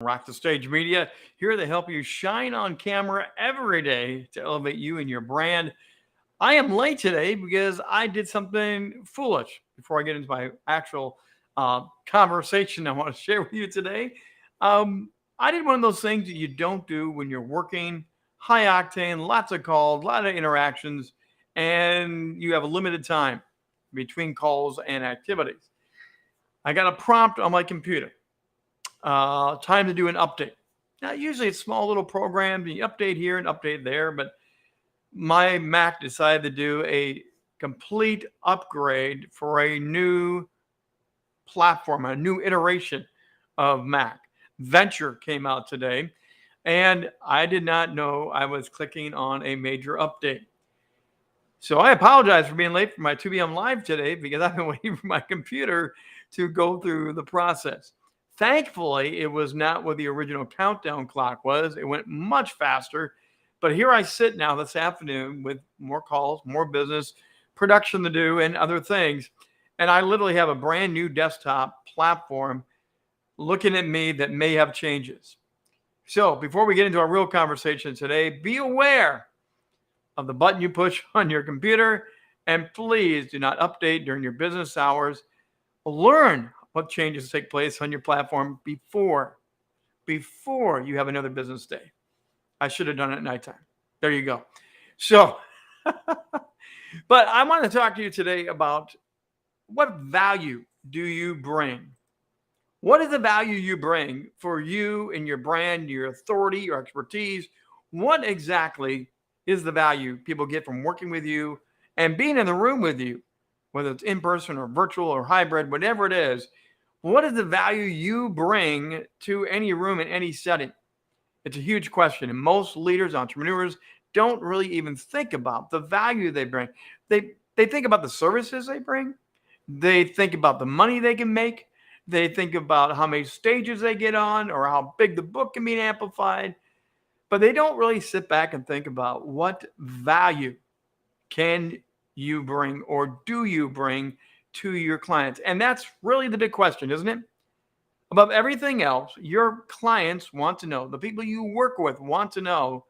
Rock the Stage Media, here to help you shine on camera every day to elevate you and your brand. I am late today because I did something foolish. Before I get into my actual conversation I want to share with you today, I did one of those things that you don't do when you're working high octane, lots of calls, a lot of interactions, and you have a limited time between calls and activities. I got a prompt on my computer. Time to do an update. Now, usually it's small little programs, you update here and update there, but my Mac decided to do a complete upgrade for a new platform, a new iteration of Mac. Venture came out today, and I did not know I was clicking on a major update. So I apologize for being late for my 2 p.m. live today because I've been waiting for my computer to go through the process. Thankfully, it was not what the original countdown clock was. It went much faster. But here I sit now this afternoon with more calls, more business, production to do, and other things. And I literally have a brand new desktop platform looking at me that may have changes. So before we get into our real conversation today, be aware of the button you push on your computer, and please do not update during your business hours. Learn what changes take place on your platform before you have another business day. I should have done it at nighttime. There you go. So, but I want to talk to you today about what value do you bring? What is the value you bring for you and your brand, your authority, your expertise? What exactly is the value people get from working with you and being in the room with you, whether it's in person or virtual or hybrid, whatever it is? What is the value you bring to any room in any setting? It's a huge question. And most leaders, entrepreneurs don't really even think about the value they bring. They think about the services they bring. They think about the money they can make. They think about how many stages they get on or how big the book can be amplified. But they don't really sit back and think about what value can you bring or do you bring to your clients? And that's really the big question, isn't it? Above everything else, your clients want to know, the people you work with want to know,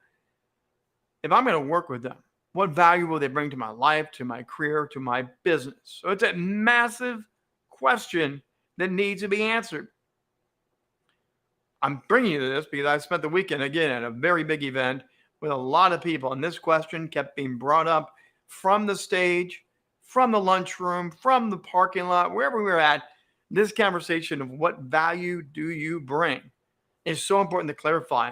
if I'm going to work with them, what value will they bring to my life, to my career, to my business? So it's a massive question that needs to be answered. I'm bringing you to this because I spent the weekend, again, at a very big event with a lot of people. And this question kept being brought up from the stage, from the lunchroom, from the parking lot, wherever we were at. This conversation of what value do you bring is so important to clarify.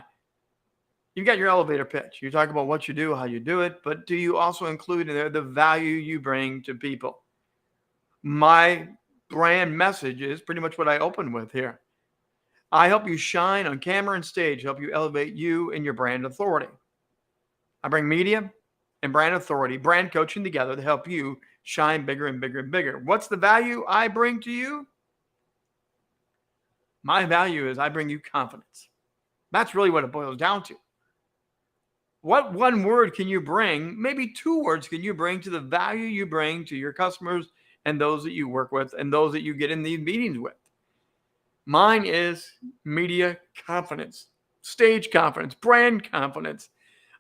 You've got your elevator pitch. You talk about what you do, how you do it, but do you also include in there the value you bring to people? My brand message is pretty much what I opened with here. I help you shine on camera and stage, help you elevate you and your brand authority. I bring media and brand authority, brand coaching together to help you shine bigger and bigger and bigger. What's the value I bring to you? My value is I bring you confidence. That's really what it boils down to. What one word can you bring? Maybe 2 words can you bring to the value you bring to your customers and those that you work with and those that you get in these meetings with? Mine is media confidence, stage confidence, brand confidence.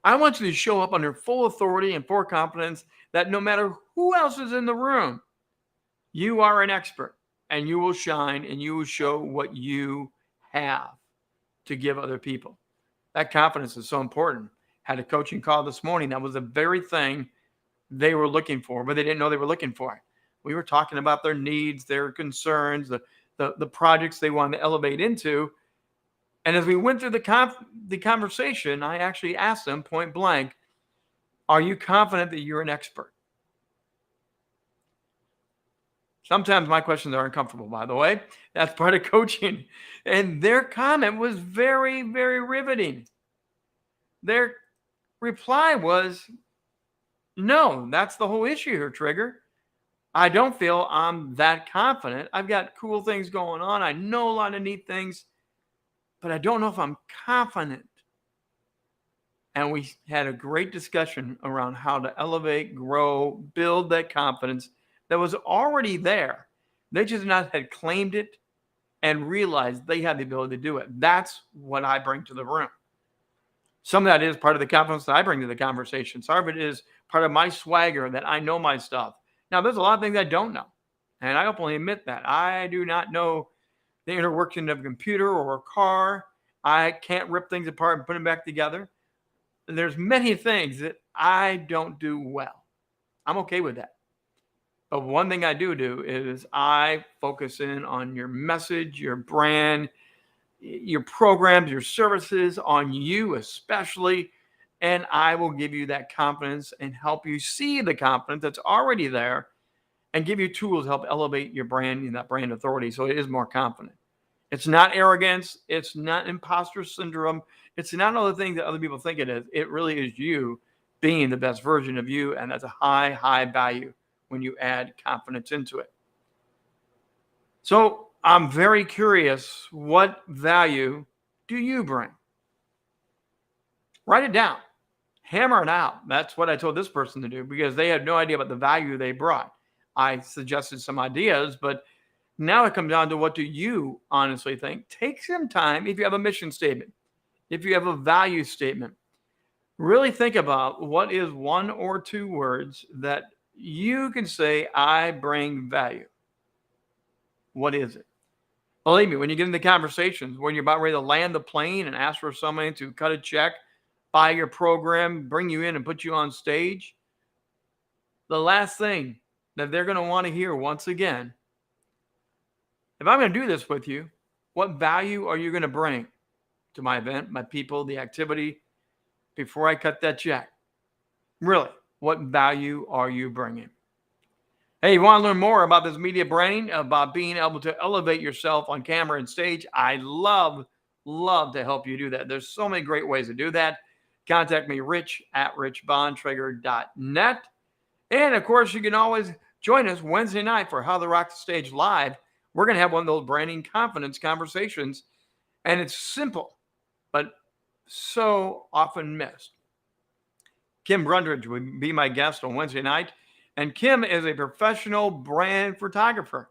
I want you to show up under full authority and full confidence that no matter who else is in the room, you are an expert and you will shine and you will show what you have to give other people. That confidence is so important. Had a coaching call this morning. That was the very thing they were looking for, but they didn't know they were looking for it. We were talking about their needs, their concerns, the projects they wanted to elevate into. And as we went through the conversation, I actually asked them point blank, are you confident that you're an expert? Sometimes my questions are uncomfortable, by the way. That's part of coaching. And their comment was very, very riveting. Their reply was, no, that's the whole issue here, Trigger. I don't feel I'm that confident. I've got cool things going on. I know a lot of neat things, but I don't know if I'm confident. And we had a great discussion around how to elevate, grow, build that confidence that was already there. They just not had claimed it and realize they have the ability to do it. That's what I bring to the room. Some of that is part of the confidence that I bring to the conversation. Some of it is part of my swagger that I know my stuff. Now, there's a lot of things I don't know, and I openly admit that. I do not know the inner working of a computer or a car. I can't rip things apart and put them back together. There's many things that I don't do well. I'm okay with that. But one thing I do is I focus in on your message, your brand, your programs, your services, on you especially, and I will give you that confidence and help you see the confidence that's already there and give you tools to help elevate your brand and that brand authority so it is more confident. It's not arrogance. It's not imposter syndrome. It's not all the things that other people think it is. It really is you being the best version of you, and that's a high, high value when you add confidence into it. So I'm very curious, what value do you bring? Write it down. Hammer it out. That's what I told this person to do because they had no idea about the value they brought. I suggested some ideas, but now it comes down to, what do you honestly think? Take some time. If you have a mission statement, if you have a value statement, really think about what is one or two words that you can say, I bring value. What is it? Believe me, when you get into conversations, when you're about ready to land the plane and ask for somebody to cut a check, buy your program, bring you in and put you on stage, the last thing that they're going to want to hear once again, if I'm going to do this with you, what value are you going to bring to my event, my people, the activity, before I cut that check? Really, what value are you bringing? Hey, you want to learn more about this media branding, about being able to elevate yourself on camera and stage? I love to help you do that. There's so many great ways to do that. Contact me, rich@richbontrager.net. And of course, you can always join us Wednesday night for How to Rock the Stage Live. We're going to have one of those branding confidence conversations. And it's simple, but so often missed. Kim Brundridge will be my guest on Wednesday night. And Kim is a professional brand photographer.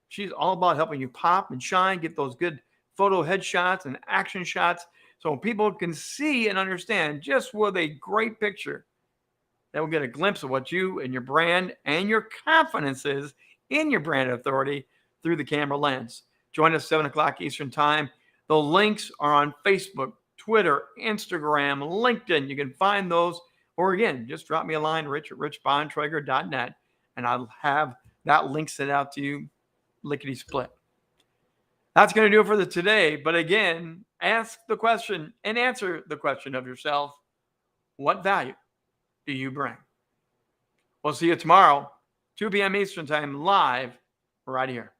She's all about helping you pop and shine, get those good photo headshots and action shots so people can see and understand just with a great picture. They will get a glimpse of what you and your brand and your confidence is in your brand authority through the camera lens. Join us 7 o'clock Eastern Time. The links are on Facebook, Twitter, Instagram, LinkedIn. You can find those. Or again, just drop me a line, rich@richbontrager.net, and I'll have that link sent out to you lickety split. That's going to do it for today. But again, ask the question and answer the question of yourself. What value do you bring? We'll see you tomorrow, 2 p.m. Eastern Time, live right here.